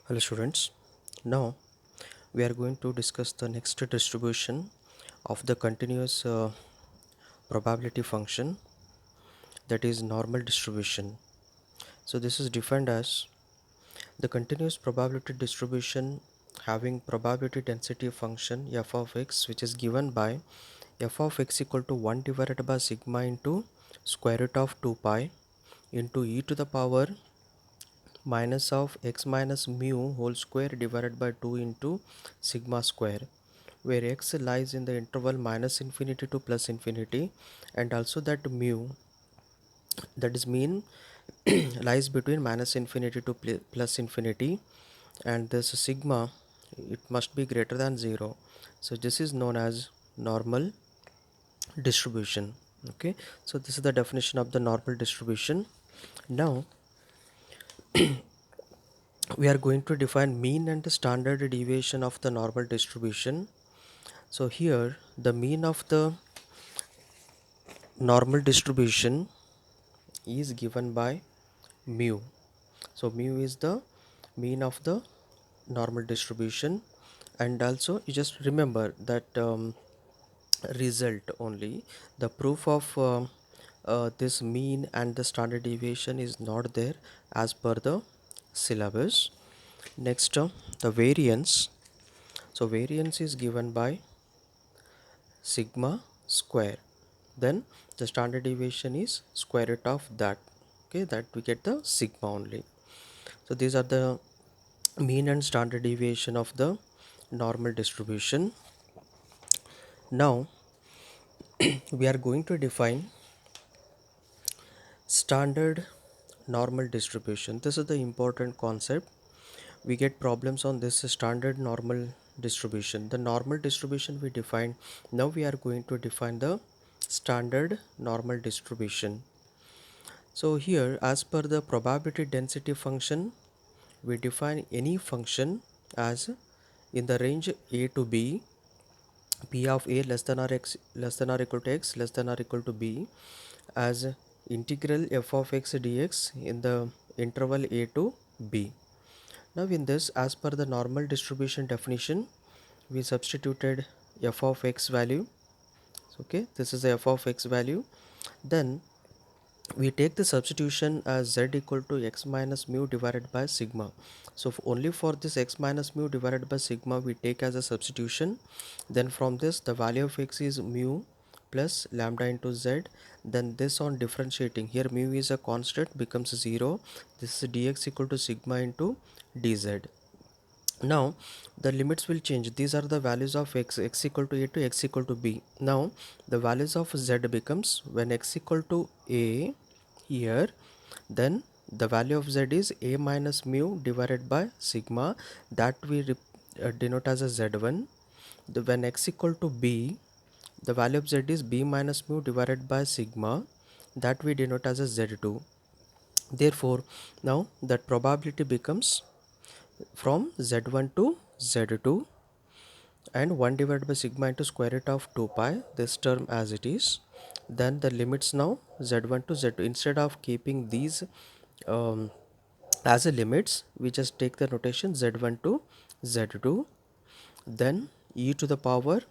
Hello students, now we are going to discuss the next distribution of the continuous probability function, that is normal distribution. So this is defined as the continuous probability distribution having probability density function f of x, which is given by f of x equal to 1 divided by sigma into square root of 2 pi into e to the power minus of x minus mu whole square divided by 2 into sigma square, where x lies in the interval minus infinity to plus infinity, and also that mu, that is mean, lies between minus infinity to plus infinity, and this sigma, it must be greater than 0. So this is known as normal distribution. Okay, so this is the definition of the normal distribution. Now we are going to define mean and standard deviation of the normal distribution. So here the mean of the normal distribution is given by mu. So mu is the mean of the normal distribution, and also you just remember that result only, the proof of this mean and the standard deviation is not there as per the syllabus. Next, the variance. So variance is given by sigma square, then the standard deviation is square root of that. Okay, that we get the sigma only. So these are the mean and standard deviation of the normal distribution. Now we are going to define standard normal distribution. This is the important concept. We get problems on this standard normal distribution. The normal distribution we defined, now we are going to define the standard normal distribution. So here, as per the probability density function, we define any function as in the range a to b, p of a less than or x less than or equal to x less than or equal to b, as integral f of x dx in the interval a to b. Now in this, as per the normal distribution definition, we substituted f of x value. Okay, this is the f of x value. Then we take the substitution as z equal to x minus mu divided by sigma. So only for this x minus mu divided by sigma we take as a substitution. Then from this, the value of x is mu plus lambda into z. Then this on differentiating, here mu is a constant, becomes 0. This is dx equal to sigma into dz. Now the limits will change. These are the values of x equal to a to x equal to b. Now the values of z becomes, when x equal to a here, then the value of z is a minus mu divided by sigma, that we denote as a z1. When x equal to b, the value of z is b minus mu divided by sigma, that we denote as a z2. Therefore now that probability becomes from z1 to z2, and 1 divided by sigma into square root of 2 pi, this term as it is. Then the limits now z1 to z2, instead of keeping these as a limits, we just take the notation z1 to z2. Then e to the power,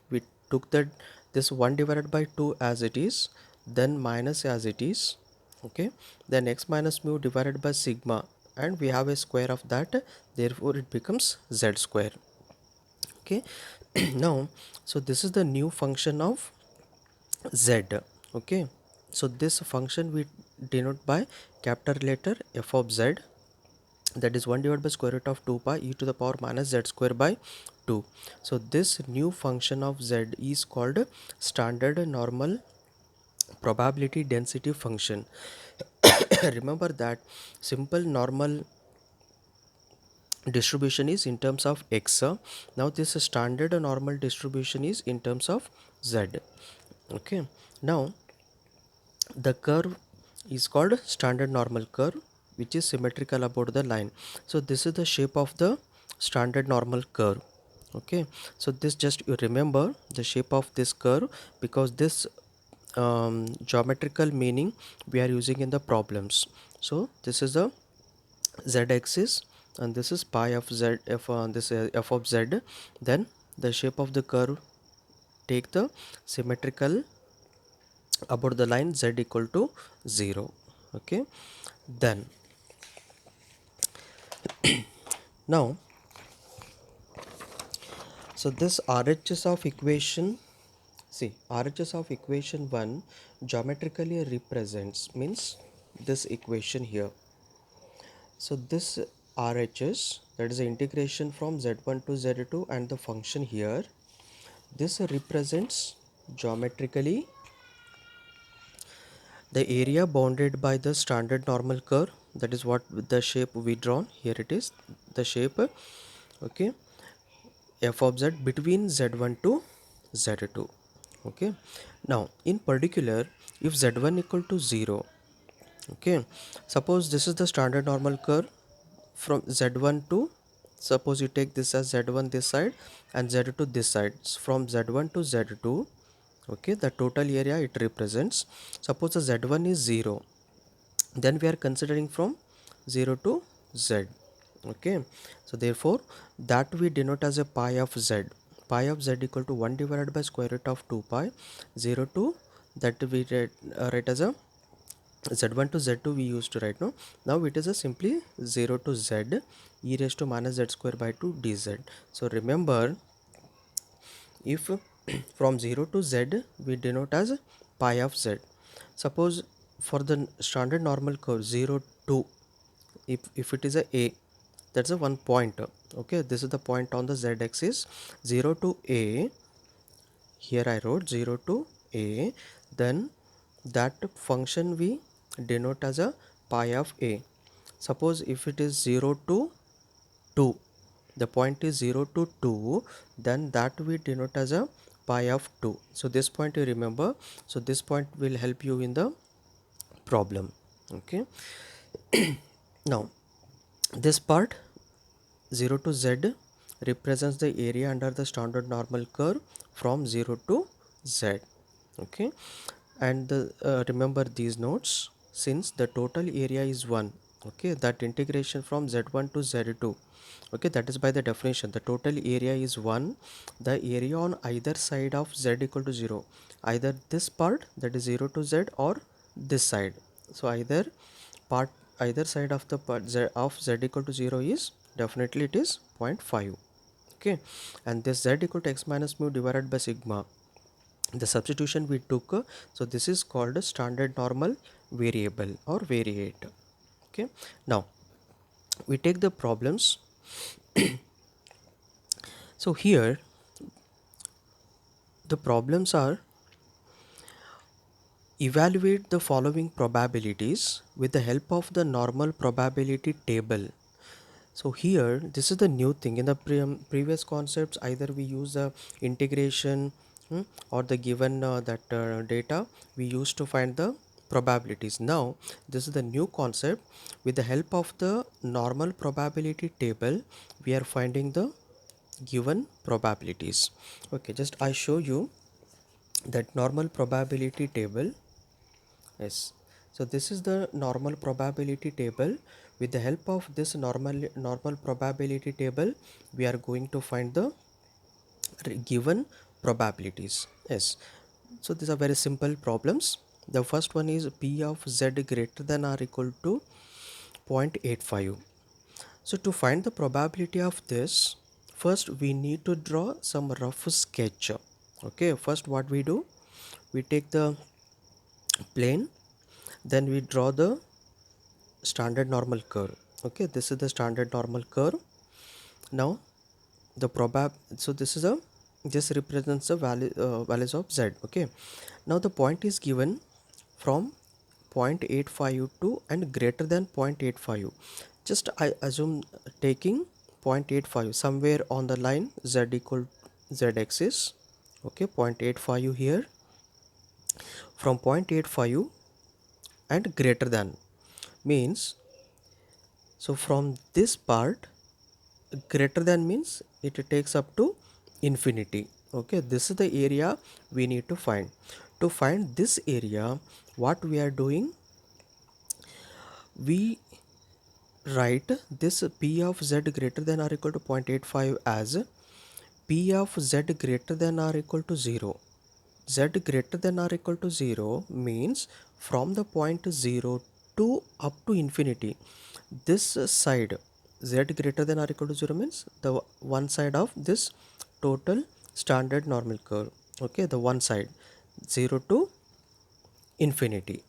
we took that this 1 divided by 2 as it is, then minus as it is. Okay, then x minus mu divided by sigma, and we have a square of that, therefore it becomes z square. Okay, now so this is the new function of z. Okay, so this function we denote by capital letter f of z, that is 1 divided by square root of 2 pi e to the power minus z square by 2. So this new function of z is called standard normal probability density function. Remember that simple normal distribution is in terms of x. Now this standard normal distribution is in terms of z. Okay, now the curve is called standard normal curve, which is symmetrical about the line. So this is the shape of the standard normal curve. Okay, so this, just you remember the shape of this curve, because this geometrical meaning we are using in the problems. So this is the z axis, and this is pi of z, f of z, then the shape of the curve take the symmetrical about the line z equal to 0. Okay, then now, so this RHS of equation, see, RHS of equation 1 geometrically represents, means this equation here. So this RHS, that is the integration from z1 to z2, and the function here, this represents geometrically the area bounded by the standard normal curve. That is what the shape we drawn here. It is the shape, okay, f of z between z1 to z2. Okay, now in particular, if z1 equal to 0, okay, suppose this is the standard normal curve from z1 to, suppose you take this as z1 this side and z2 this side, from z1 to z2, okay, the total area it represents, suppose the z1 is 0, then we are considering from 0 to z. Okay, so therefore that we denote as a pi of z. Pi of z equal to 1 divided by square root of 2 pi 0 to, that we write as a z1 to z2 we used to write. Now it is a simply 0 to z e raised to minus z square by 2 dz. So remember, if from 0 to z we denote as pi of z. Suppose for the standard normal curve 0 to, if it is a, that's a one point. Okay, this is the point on the z axis, 0 to a, here I wrote 0 to a, then that function we denote as a pi of a. Suppose if it is 0 to 2, the point is 0 to 2, then that we denote as a pi of 2. So this point you remember, so this point will help you in the problem. Okay, now this part 0 to z represents the area under the standard normal curve from 0 to z. Okay, and remember these notes, since the total area is 1. Okay, that integration from z1 to z2, okay, that is by the definition the total area is 1. The area on either side of z equal to 0, either this part, that is 0 to z, or this side. So either part, either side of the part z of z equal to 0 is definitely it is 0.5. Okay, and this z equal to x minus mu divided by sigma, the substitution we took, so this is called a standard normal variable or variate. Okay, now we take the problems. So here the problems are, evaluate the following probabilities with the help of the normal probability table. So here this is the new thing. In the previous concepts, either we use the integration, or the given data we used to find the probabilities. Now this is the new concept. With the help of the normal probability table, we are finding the given probabilities. Okay, just I show you that normal probability table. Yes, so this is the normal probability table. With the help of this normal probability table, we are going to find the given probabilities. Yes, so these are very simple problems. The first one is p of z greater than or equal to 0.85. So to find the probability of this, first we need to draw some rough sketch. Okay, first what we do, we take the plane, then we draw the standard normal curve. Okay, this is the standard normal curve. Now the so this is a, this represents the values of z. Okay, now the point is given from 0.85 to and greater than 0.85. Just I assume taking 0.85 somewhere on the line z equal z axis. Okay, 0.85 here, from 0.85 and greater than means, so from this part, greater than means it takes up to infinity. Okay, this is the area we need to find. To find this area, what we are doing, we write this p of z greater than or equal to 0.85 as p of z greater than or equal to 0. Z greater than or equal to 0 means from the point 0 to up to infinity. This side z greater than or equal to 0 means the one side of this total standard normal curve. Okay, the one side 0 to infinity.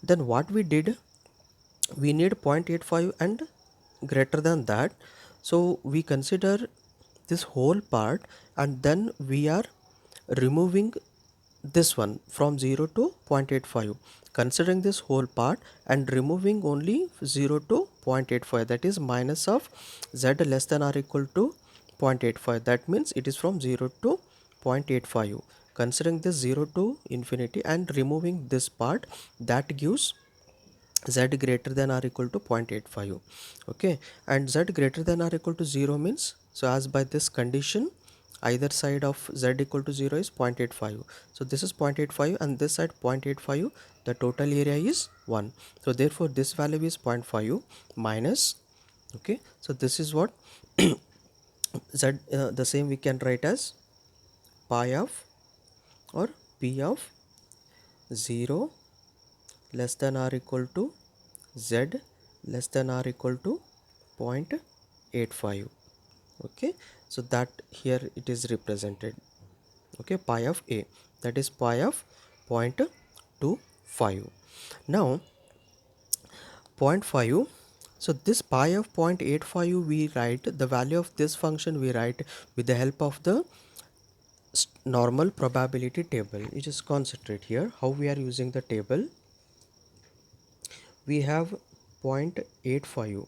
Then what we did, we need 0.85 and greater than that, so we consider this whole part and then we are removing this one from 0 to 0.85, considering this whole part and removing only 0 to 0.85, that is minus of z less than or equal to 0.85, that means it is from 0 to 0.85, considering this 0 to infinity and removing this part, that gives z greater than or equal to 0.85. Okay, and z greater than or equal to 0 means, so as by this condition either side of z equal to 0 is 0.85, so this is 0.85 and this side 0.85, the total area is 1, so therefore this value is 0.5 minus. Okay, so this is what z the same we can write as pi of or p of 0 less than or equal to z less than or equal to 0.85. Okay, so that here it is represented. Okay, pi of a, that is pi of 0.25. Now 0.5, so this pi of 0.85 we write the value of this function, we write with the help of the normal probability table. You just concentrate here how we are using the table. We have 0.85.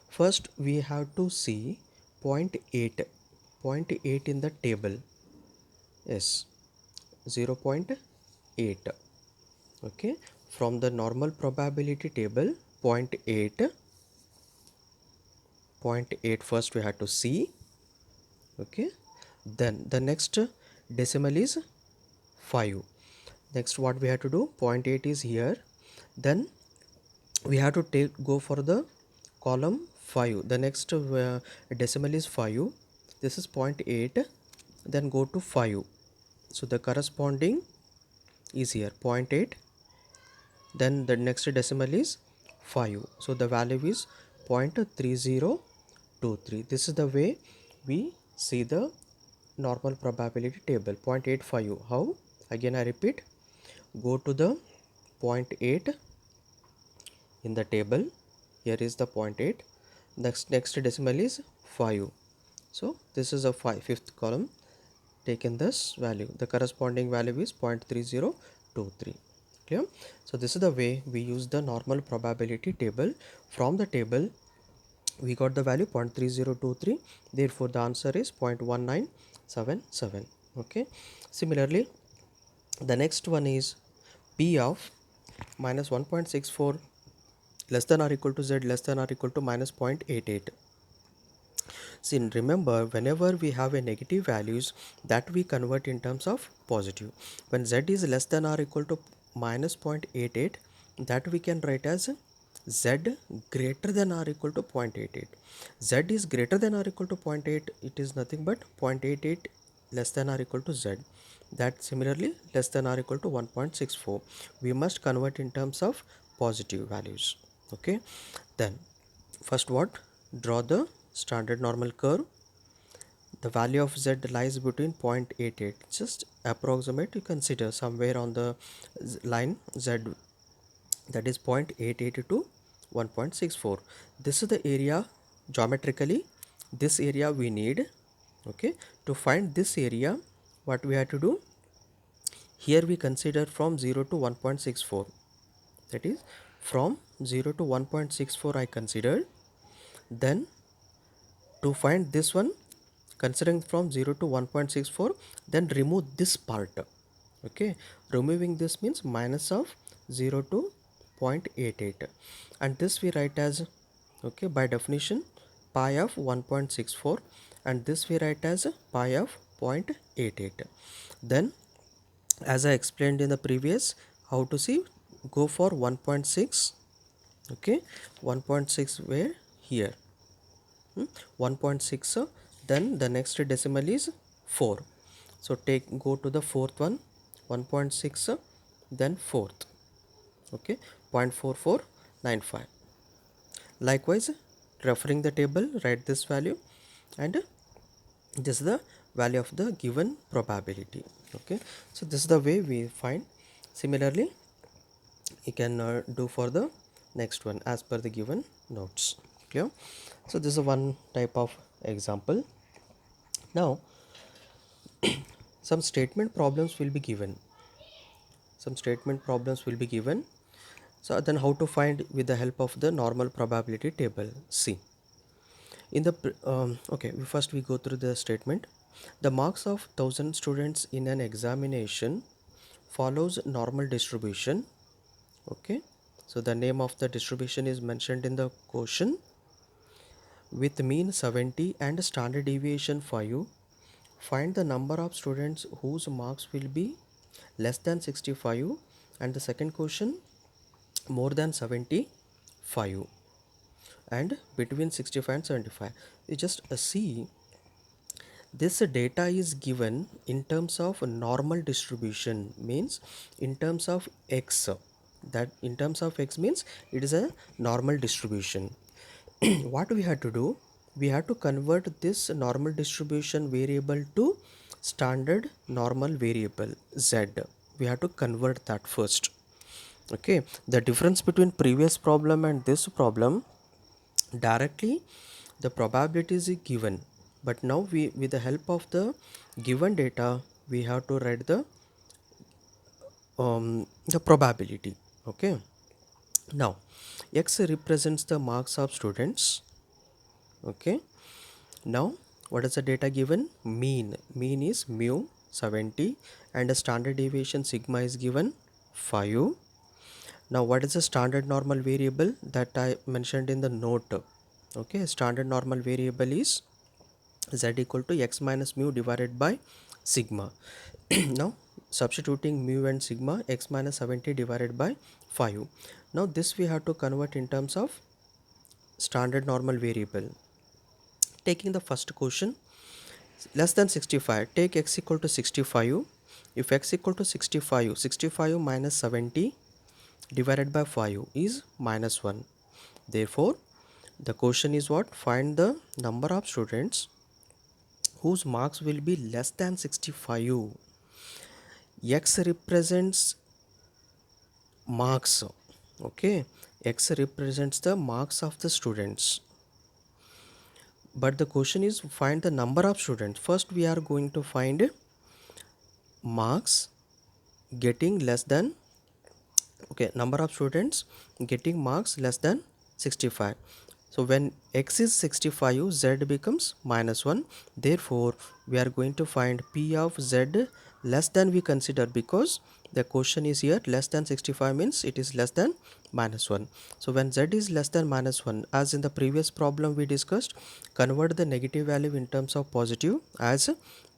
First we have to see 0.8 in the table. Yes, 0.8. Okay, from the normal probability table 0.8 first we have to see. Okay, then the next decimal is 5. Next what we have to do, 0.8 is here, then we have to go for the column 5, the next decimal is 5, this is 0.8, then go to 5, so the corresponding is here 0.8, then the next decimal is 5, so the value is 0.3023. This is the way we see the normal probability table. 0.85, how, again I repeat, go to the 0.8 in the table, here is the 0.8, next decimal is 5, so this is a fifth column, taken this value, the corresponding value is 0.3023. Clear? So this is the way we use the normal probability table. From the table we got the value 0.3023, therefore the answer is 0.1977. Okay, similarly the next one is p of minus 1.64 less than or equal to z less than or equal to minus 0.88. See, remember, whenever we have a negative values, that we convert in terms of positive. When z is less than or equal to minus 0.88, that we can write as z greater than or equal to 0.88. Z is greater than or equal to 0.8, it is nothing but 0.88 less than or equal to z. That similarly less than or equal to 1.64. We must convert in terms of positive values. Okay, then first what, draw the standard normal curve. The value of z lies between 0.88, just approximate, you consider somewhere on the line z, that is 0.88 to 1.64. This is the area geometrically, this area we need. Okay, to find this area, what we have to do, here we consider from 0 to 1.64, that is from 0 to 1.64 I considered. Then to find this one, considering from 0 to 1.64, then remove this part. Okay, removing this means minus of 0 to 0.88, and this we write as, okay, by definition pi of 1.64, and this we write as pi of 0.88. Then as I explained in the previous, how to see, go for 1.6 Okay, 1.6 where here, 1.6, then the next decimal is 4. So go to the fourth one, 1.6, then fourth. Okay, 0.4495. Likewise, referring the table, write this value, and this is the value of the given probability. Okay, so this is the way we find. Similarly, you can do for the next one as per the given notes. Clear? So this is one type of example. Now some statement problems will be given. So then how to find with the help of the normal probability table? See, in the okay, first we go through the statement. The marks of 1000 students in an examination follows normal distribution. Okay, so the name of the distribution is mentioned in the question. With mean 70 and standard deviation 5, find the number of students whose marks will be less than 65, and the second question, more than 75 and between 65 and 75. You just see, this data is given in terms of normal distribution, means in terms of x. That in terms of x means it is a normal distribution. What we had to do, we had to convert this normal distribution variable to standard normal variable z. We have to convert that first. Okay, the difference between previous problem and this problem, directly the probability is given, but now we, with the help of the given data, we have to write the probability. Okay, now x represents the marks of students. Okay, now what is the data given? Mean is mu 70 and a standard deviation sigma is given 5. Now what is the standard normal variable that I mentioned in the note? Okay, standard normal variable is z equal to x minus mu divided by sigma. Now substituting mu and sigma, x minus 70 divided by 5. Now this we have to convert in terms of standard normal variable. Taking the first question, less than 65, take x equal to 65. If x equal to 65, 65 minus 70 divided by 5 is minus 1. Therefore the question is what? Find the number of students whose marks will be less than 65. X represents marks. Okay, x represents the marks of the students, but the question is find the number of students. First we are going to find marks getting less than, okay, number of students getting marks less than 65. So when x is 65, z becomes minus 1. Therefore we are going to find p of z less than we consider, because the question is here less than 65 means it is less than minus 1. So when z is less than minus 1, as in the previous problem we discussed, convert the negative value in terms of positive as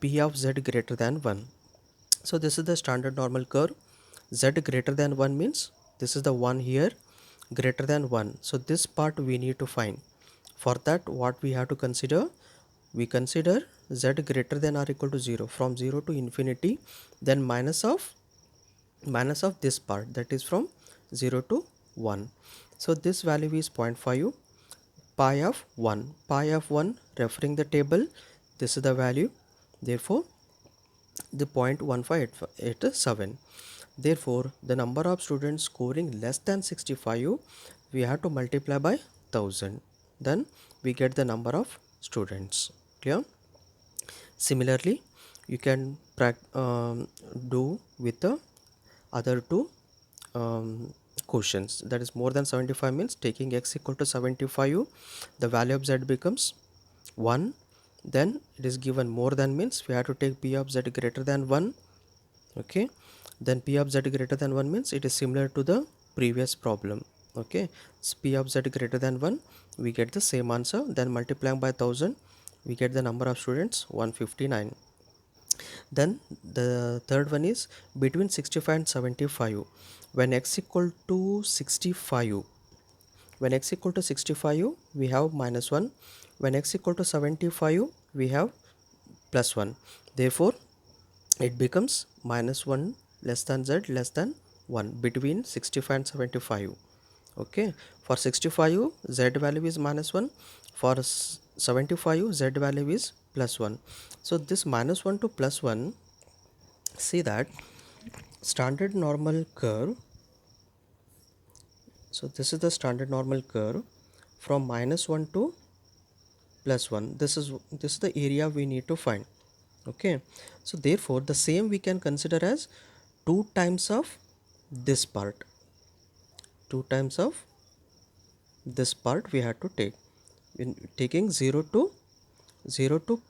p of z greater than 1. So this is the standard normal curve. Z greater than 1 means this is the one here, greater than 1. So this part we need to find. For that, what we have to consider? We consider z greater than or equal to 0, from 0 to infinity, then minus of this part, that is from 0 to 1. So this value is 0.5, pi of 1. Pi of 1, referring the table, this is the value. Therefore the 0.1587. Therefore the number of students scoring less than 65, we have to multiply by 1000, then we get the number of students. Clear? Similarly you can do with the other two questions, that is more than 75 means taking x equal to 75, the value of z becomes 1. Then it is given more than means we have to take p of z greater than 1. Okay, then p of z greater than 1 means it is similar to the previous problem. Okay, it's p of z greater than 1, we get the same answer. Then multiplying by 1000, we get the number of students 159. Then the third one is between 65 and 75, when x equal to 65, When x equal to 65, we have minus 1. When x equal to 75, we have plus 1. Therefore, it becomes minus 1 less than z less than 1 between 65 and 75. Okay, for 65 z value is minus 1, for 75 z value is plus 1. So this minus 1 to plus 1, see that standard normal curve. So this is the standard normal curve from minus 1 to plus 1. This is the area we need to find. Okay, so therefore the same we can consider as 2 times of this part. 2 times of this part we have to take. In taking 0 to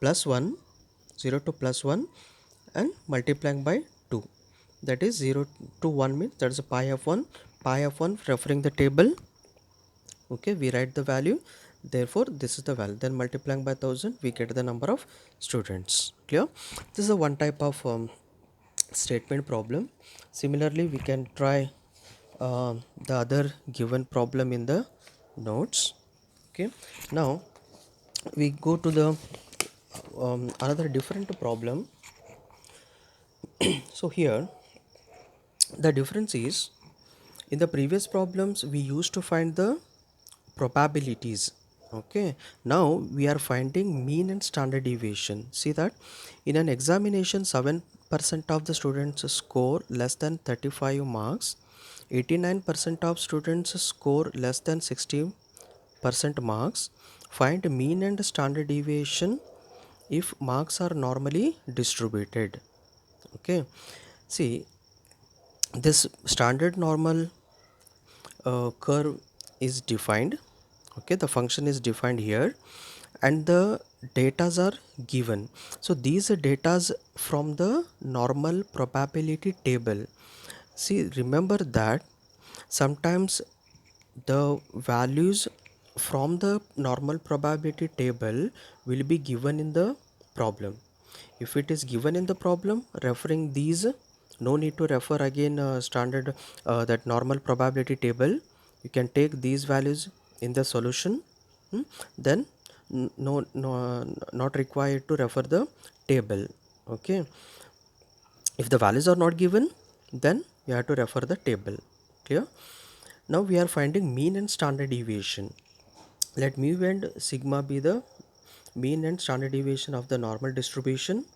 plus 1, 0 to plus 1 and multiplying by 2, that is 0 to 1 means that is a pi of 1, pi of 1 referring the table. Okay, we write the value, therefore this is the value, then multiplying by 1000 we get the number of students. Clear? This is a one type of statement problem. Similarly, we can try the other given problem in the notes. Okay, now we go to the another different problem. So here the difference is, in the previous problems we used to find the probabilities. Okay, now we are finding mean and standard deviation. See that in an examination 7% of the students score less than 35 marks, 89% of students score less than 60% marks. Find mean and standard deviation if marks are normally distributed. Okay, see this standard normal curve is defined. Okay, the function is defined here and the datas are given. So these are datas from the normal probability table. See, remember that sometimes the values from the normal probability table will be given in the problem. If it is given in the problem referring these, no need to refer again standard that normal probability table. You can take these values in the solution. Then not required to refer the table. Okay, if the values are not given, then you have to refer the table. Clear? Now we are finding mean and standard deviation. Let mu and sigma be the mean and standard deviation of the normal distribution.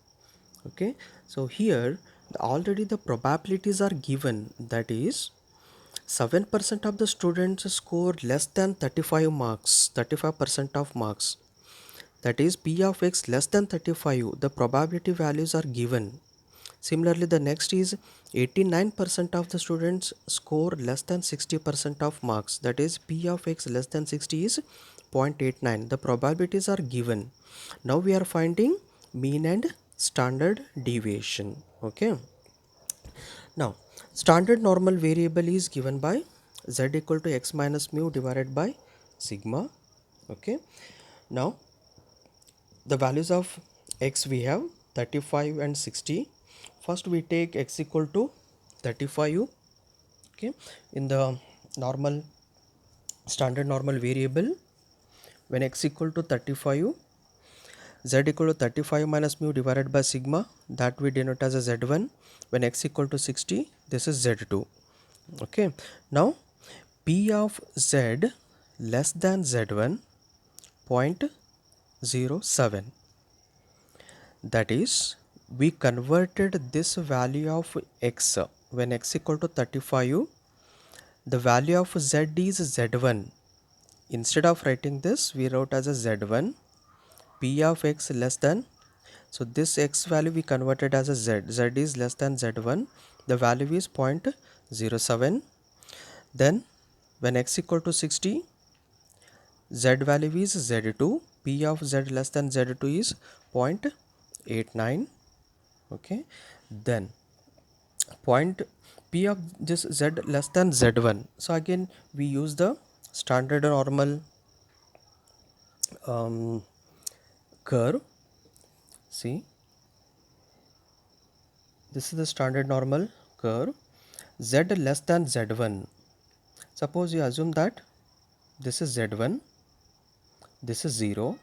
Okay, so here already the probabilities are given, that is 7% of the students score less than 35 marks, 35% of marks, that is p of x less than 35, the probability values are given. Similarly, the next is 89% of the students score less than 60% of marks, that is p of x less than 60 is 0.89, the probabilities are given. Now we are finding mean and standard deviation. Okay, now standard normal variable is given by z equal to x minus mu divided by sigma. Okay, now the values of x we have 35 and 60. First we take x equal to 35. Okay, in the normal standard normal variable, when x equal to 35, z equal to 35 minus mu divided by sigma, that we denote as a z1. When x equal to 60, this is z2. Okay, now p of z less than z1 0.07, that is we converted this value of x. When x equal to 35, the value of z is z1. Instead of writing this, we wrote as a z1. P of x less than, so this x value we converted as a z. Z is less than z1. The value is 0.07. Then when x equal to 60, z value is z2. P of z less than z2 is 0.89. Okay, then point p of this z less than z1. So again we use the standard normal curve. See, this is the standard normal curve. Z less than z1. Suppose you assume that this is z1, this is 0.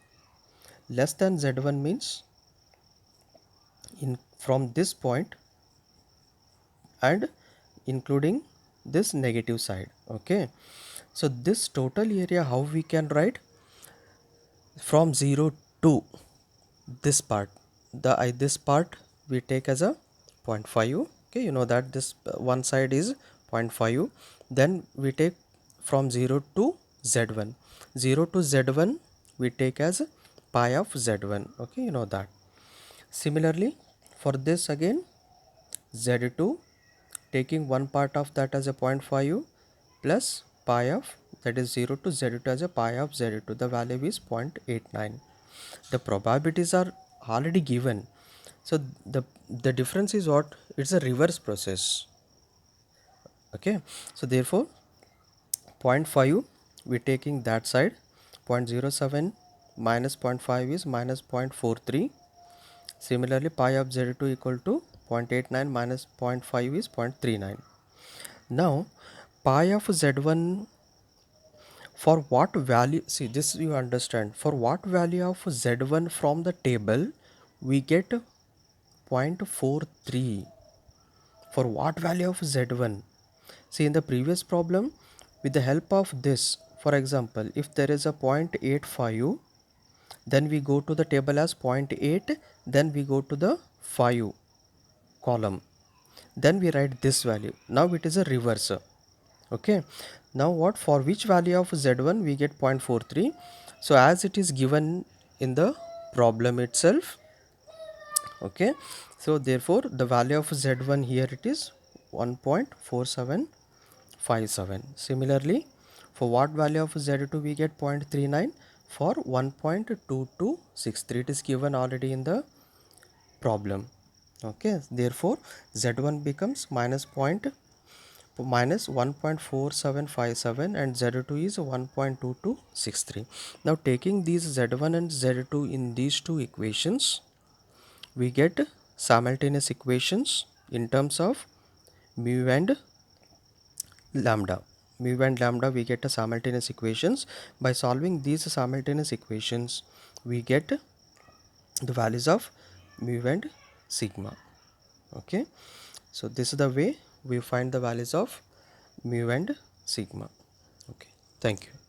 Less than z1 means in from this point and including this negative side. Okay, so this total area, how we can write? From 0 to this part, this part we take as a 0.5. Okay, you know that this one side is 0.5. Then we take from 0 to z1. 0 to z1 we take as pi of z1. Okay, you know that. Similarly, for this again, z2, taking one part of that as a 0.5 plus pi of, that is 0 to z2 as a pi of z2, the value is 0.89. The probabilities are already given, so the difference is what? It's a reverse process. Okay, so therefore 0.5 we taking that side, 0.07 minus 0.5 is minus 0.43. Similarly, pi of z2 equal to 0.89 minus 0.5 is 0.39. Now pi of z1, for what value, see this you understand, for what value of z1 from the table we get 0.43. For what value of z1? See, in the previous problem, with the help of this, for example, if there is a 0.85, then we go to the table as 0.8, then we go to the 5 column, then we write this value. Now it is a reverse. Okay, now what, for which value of z1 we get 0.43? So as it is given in the problem itself. Okay, so therefore the value of z1 here it is 1.4757. Similarly, for what value of z2 we get 0.39? For 1.2263, it is given already in the problem. Okay, therefore z1 becomes minus 1.4757 and z2 is 1.2263. Now taking these z1 and z2 in these two equations, we get simultaneous equations in terms of mu and lambda. Mu and lambda, we get a simultaneous equations. By solving these simultaneous equations, we get the values of mu and sigma. Okay, so this is the way we find the values of mu and sigma. Okay, thank you.